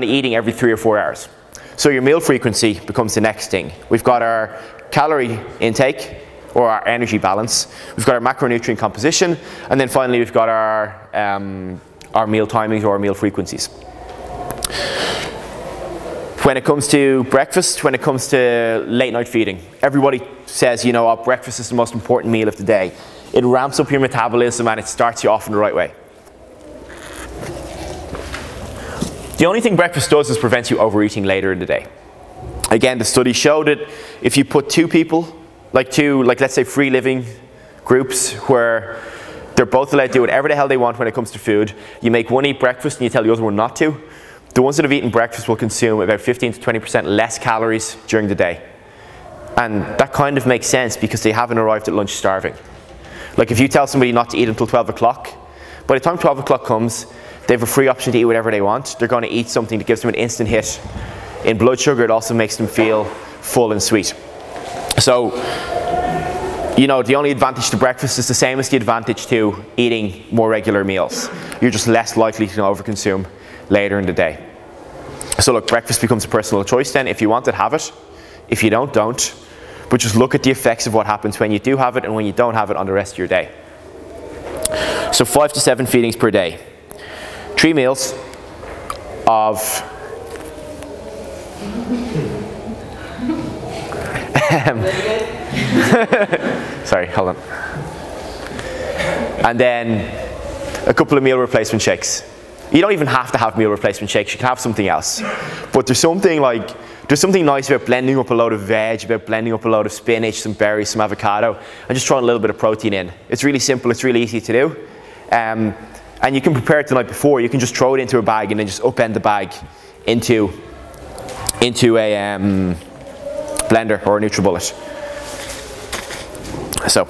eating every 3 or 4 hours. So your meal frequency becomes the next thing. We've got our calorie intake, or our energy balance. We've got our macronutrient composition, and then finally we've got our meal timings or our meal frequencies. When it comes to breakfast, when it comes to late night feeding, everybody says, you know what, breakfast is the most important meal of the day. It ramps up your metabolism and it starts you off in the right way. The only thing breakfast does is prevents you overeating later in the day. Again, the study showed that if you put two people, like let's say free living groups where they're both allowed to do whatever the hell they want when it comes to food, you make one eat breakfast and you tell the other one not to, the ones that have eaten breakfast will consume about 15 to 20% less calories during the day. And that kind of makes sense because they haven't arrived at lunch starving. Like if you tell somebody not to eat until 12 o'clock, by the time 12 o'clock comes, they have a free option to eat whatever they want. They're going to eat something that gives them an instant hit in blood sugar. It also makes them feel full and sweet. So, you know, the only advantage to breakfast is the same as the advantage to eating more regular meals. You're just less likely to overconsume later in the day. So look, breakfast becomes a personal choice then. If you want it, have it. If you don't, don't. But just look at the effects of what happens when you do have it and when you don't have it on the rest of your day. So 5 to 7 feedings per day. 3 meals of sorry, hold on. And then a couple of meal replacement shakes. You don't even have to have meal replacement shakes, you can have something else. But there's something nice about blending up a load of veg, about blending up a load of spinach, some berries, some avocado, and just throwing a little bit of protein in. It's really simple, it's really easy to do. And you can prepare it the night before. You can just throw it into a bag and then just upend the bag into a blender or a NutriBullet. So,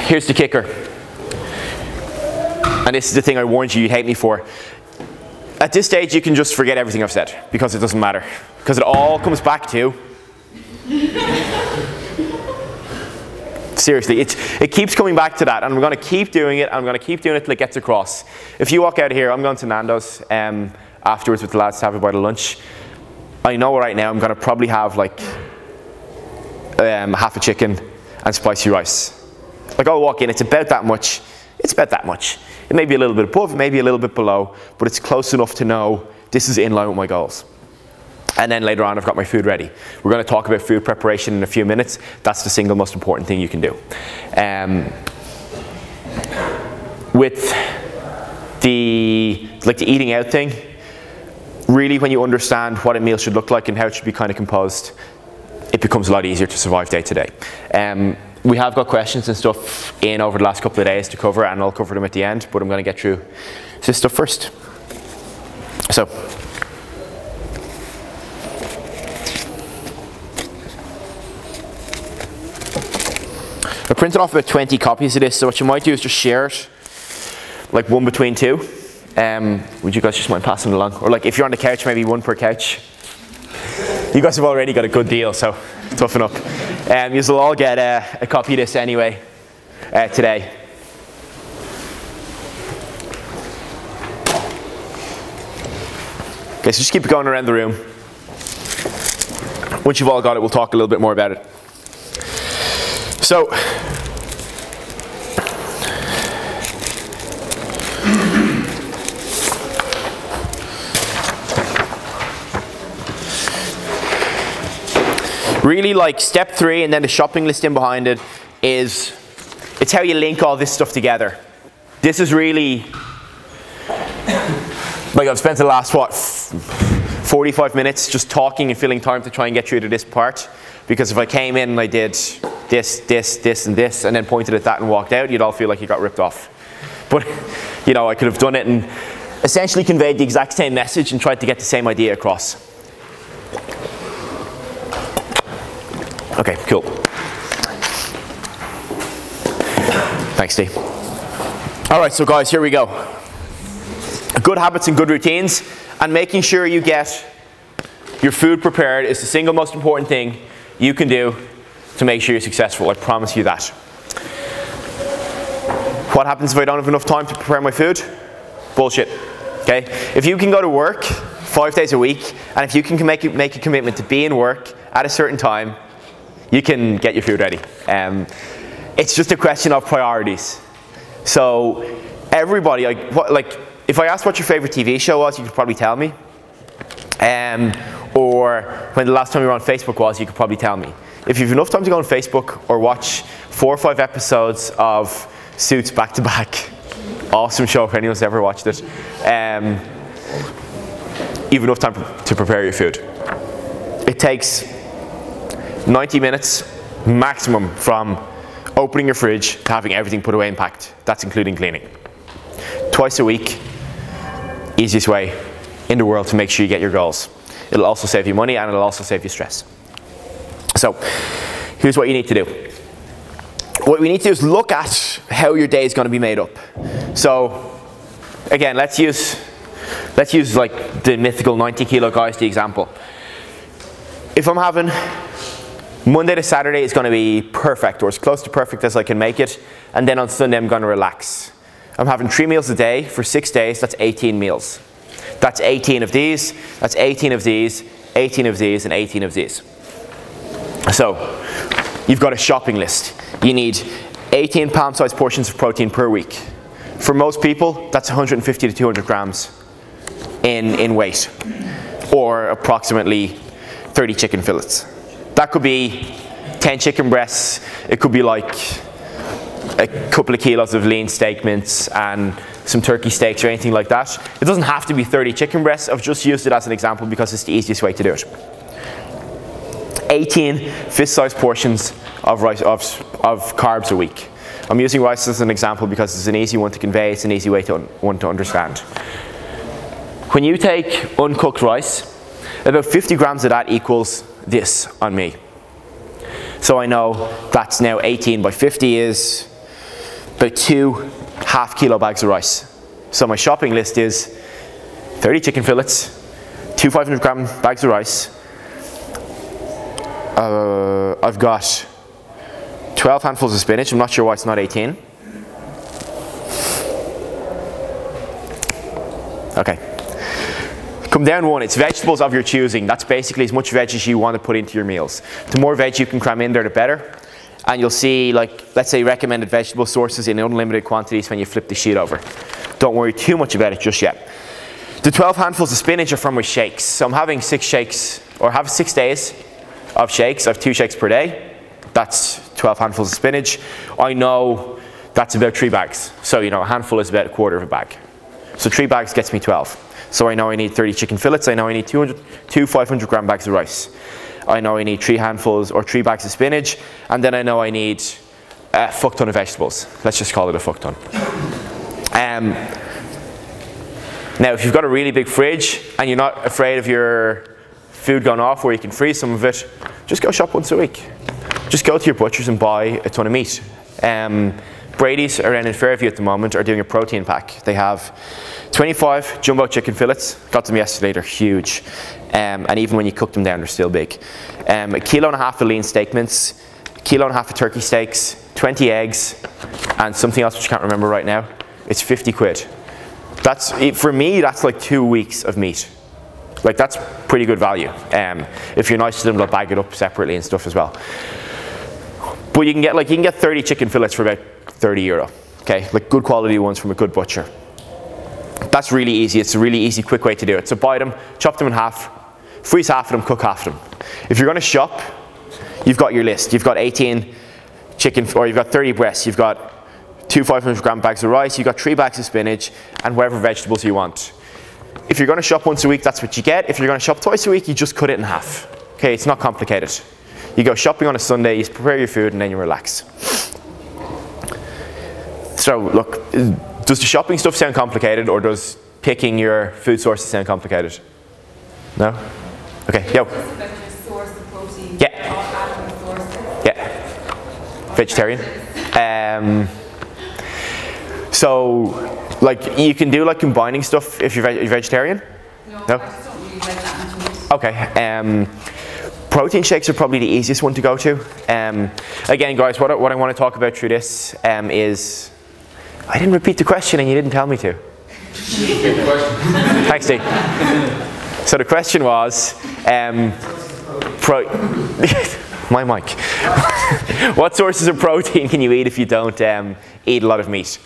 here's the kicker. And this is the thing I warned you, you'd hate me for. At this stage, you can just forget everything I've said because it doesn't matter. Because it all comes back to seriously, it keeps coming back to that, and I'm going to keep doing it, and I'm going to keep doing it till it gets across. If you walk out of here, I'm going to Nando's afterwards with the lads to have a bite of lunch. I know right now I'm going to probably have like half a chicken and spicy rice. Like I'll walk in, it's about that much. It's about that much. It may be a little bit above, maybe a little bit below, but it's close enough to know this is in line with my goals. And then later on, I've got my food ready. We're going to talk about food preparation in a few minutes. That's the single most important thing you can do. With the eating out thing, really when you understand what a meal should look like and how it should be kind of composed, it becomes a lot easier to survive day to day. We have got questions and stuff in over the last couple of days to cover, and I'll cover them at the end, but I'm going to get through this stuff first. So, I printed off about 20 copies of this, so what you might do is just share it, like one between two. Would you guys just mind passing it along? Or like if you're on the couch, maybe one per couch. You guys have already got a good deal, so toughen up. You'll all get a copy of this anyway today. Okay, so just keep it going around the room. Once you've all got it, we'll talk a little bit more about it. So, really like step 3 and then the shopping list in behind it is, it's how you link all this stuff together. This is really, like I've spent the last, 45 minutes just talking and filling time to try and get through to this part. Because if I came in and I did this, this, this, and this, and then pointed at that and walked out, you'd all feel like you got ripped off. But, you know, I could have done it and essentially conveyed the exact same message and tried to get the same idea across. Okay, cool. Thanks, Steve. All right, so guys, here we go. Good habits and good routines, and making sure you get your food prepared is the single most important thing you can do to make sure you're successful. I promise you that. What happens if I don't have enough time to prepare my food? Bullshit. okay? If you can go to work 5 days a week, and if you can make a commitment to be in work at a certain time, you can get your food ready. It's just a question of priorities. So everybody, like if I asked what your favorite TV show was, you could probably tell me. Or when the last time you were on Facebook was, you could probably tell me. If you have enough time to go on Facebook or watch 4 or 5 episodes of Suits back to back, awesome show if anyone's ever watched it, you have enough time to prepare your food. It takes 90 minutes maximum from opening your fridge to having everything put away and packed. That's including cleaning. Twice a week, easiest way in the world to make sure you get your goals. It'll also save you money and it'll also save you stress. So here's what you need to do. What we need to do is look at how your day is going to be made up. So again, let's use like the mythical 90 kilo guy as the example. If I'm having Monday to Saturday is going to be perfect, or as close to perfect as I can make it, and then on Sunday I'm going to relax. I'm having 3 meals a day for 6 days, that's 18 meals. That's 18 of these, that's 18 of these, 18 of these, and 18 of these. So, you've got a shopping list. You need 18 palm-sized portions of protein per week. For most people, that's 150 to 200 grams in weight, or approximately 30 chicken fillets. That could be 10 chicken breasts, it could be like a couple of kilos of lean steak mince and some turkey steaks or anything like that. It doesn't have to be 30 chicken breasts. I've just used it as an example because it's the easiest way to do it. 18 fist-sized portions of rice of carbs a week. I'm using rice as an example because it's an easy one to convey. It's an easy way to understand. When you take uncooked rice, about 50 grams of that equals this on me. So I know that's now 18 by 50 is about 2 half-kilo bags of rice. So my shopping list is 30 chicken fillets, 2 500-gram bags of rice. I've got 12 handfuls of spinach. I'm not sure why it's not 18. Okay. Come down one, it's vegetables of your choosing. That's basically as much veg as you want to put into your meals. The more veg you can cram in there, the better. And you'll see, like, let's say recommended vegetable sources in unlimited quantities when you flip the sheet over. Don't worry too much about it just yet. The 12 handfuls of spinach are from my shakes. So I'm having 6 shakes, or have 6 days of shakes. I have 2 shakes per day. That's 12 handfuls of spinach. I know that's about 3 bags. So, you know, a handful is about a quarter of a bag. So 3 bags gets me 12. So I know I need 30 chicken fillets. I know I need 2 500-gram bags of rice. I know I need 3 handfuls or 3 bags of spinach, and then I know I need a fuck ton of vegetables. Let's just call it a fuck ton. Now, if you've got a really big fridge and you're not afraid of your food going off where you can freeze some of it, just go shop once a week. Just go to your butchers and buy a ton of meat. Brady's around in Fairview at the moment are doing a protein pack. They have 25 jumbo chicken fillets. Got them yesterday, they're huge. And even when you cook them down, they're still big. 1.5 kilos of lean steak mince, 1.5 kilos of turkey steaks, 20 eggs, and something else which I can't remember right now. It's 50 quid. That's, for me, that's like 2 weeks of meat. Like, that's pretty good value. If you're nice to them, they'll bag it up separately and stuff as well. But you can get 30 chicken fillets for about €30. Okay, like good quality ones from a good butcher. That's really easy. It's a really easy, quick way to do it. So buy them, chop them in half, freeze half of them, cook half of them. If you're going to shop, you've got your list. You've got 18 chicken, or you've got 30 breasts. You've got 2 500-gram bags of rice. You've got 3 bags of spinach, and whatever vegetables you want. If you're going to shop once a week, that's what you get. If you're going to shop twice a week, you just cut it in half. Okay, it's not complicated. You go shopping on a Sunday, you prepare your food, and then you relax. So look, does the shopping stuff sound complicated, or does picking your food sources sound complicated? No? Okay, yo. Source of protein. Yeah. Yeah. Vegetarian. So, like, you can do like combining stuff if you're vegetarian? No, No? I just don't really like that much meat. Okay. Protein shakes are probably the easiest one to go to. Again, guys, what I want to talk about through this is, I didn't repeat the question and you didn't tell me to. Good question. Thanks, Steve. So the question was, my mic. What sources of protein can you eat if you don't eat a lot of meat?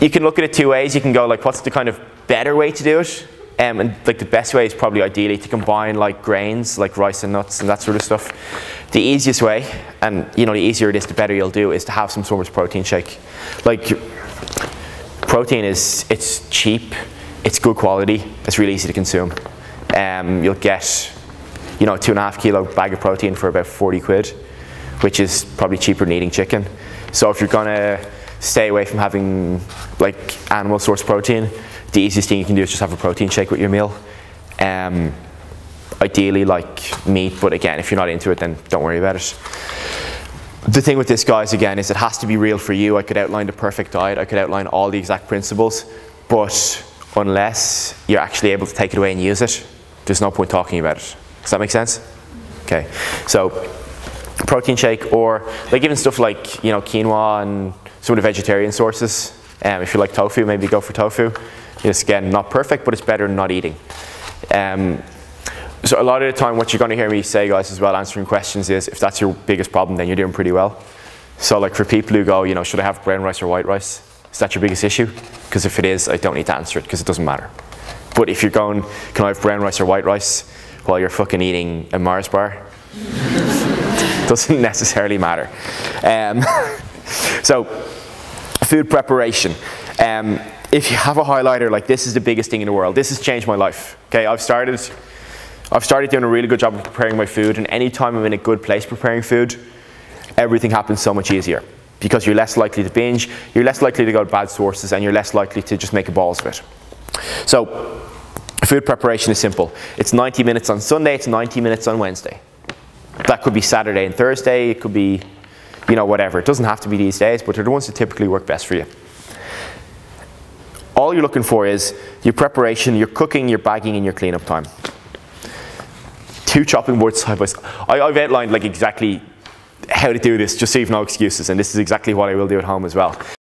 You can look at it two ways. You can go like, what's the kind of better way to do it? And like the best way is probably ideally to combine like grains, like rice and nuts and that sort of stuff. The easiest way, and you know, the easier it is, the better you'll do, is to have some sort of protein shake. Like protein it's cheap, it's good quality, it's really easy to consume. You'll get, you know, 2.5 kilo bag of protein for about 40 quid, which is probably cheaper than eating chicken. So if you're gonna stay away from having like animal source protein, the easiest thing you can do is just have a protein shake with your meal. Ideally like meat, but again, if you're not into it, then don't worry about it. The thing with this, guys, again, is it has to be real for you. I could outline the perfect diet, I could outline all the exact principles, but unless you're actually able to take it away and use it, there's no point talking about it. Does that make sense? Okay, so protein shake, or like even stuff like, you know, quinoa and some of the vegetarian sources. If you like tofu, maybe go for tofu. It's again not perfect, but it's better than not eating. So a lot of the time what you're going to hear me say, guys, as well, answering questions, is if that's your biggest problem, then you're doing pretty well. So like for people who go, you know, should I have brown rice or white rice? Is that your biggest issue? Because if it is, I don't need to answer it because it doesn't matter. But if you're going, can I have brown rice or white rice while you're fucking eating a Mars bar? Doesn't necessarily matter. So food preparation. If you have a highlighter, like this is the biggest thing in the world. This has changed my life. Okay, I've started doing a really good job of preparing my food, and anytime I'm in a good place preparing food, everything happens so much easier. Because you're less likely to binge, you're less likely to go to bad sources, and you're less likely to just make a balls of it. So, food preparation is simple. It's 90 minutes on Sunday, it's 90 minutes on Wednesday. That could be Saturday and Thursday, it could be, you know, whatever. It doesn't have to be these days, but they're the ones that typically work best for you. All you're looking for is your preparation, your cooking, your bagging, and your cleanup time. 2 chopping boards side by side. I've outlined like exactly how to do this, just so you've no excuses, and this is exactly what I will do at home as well.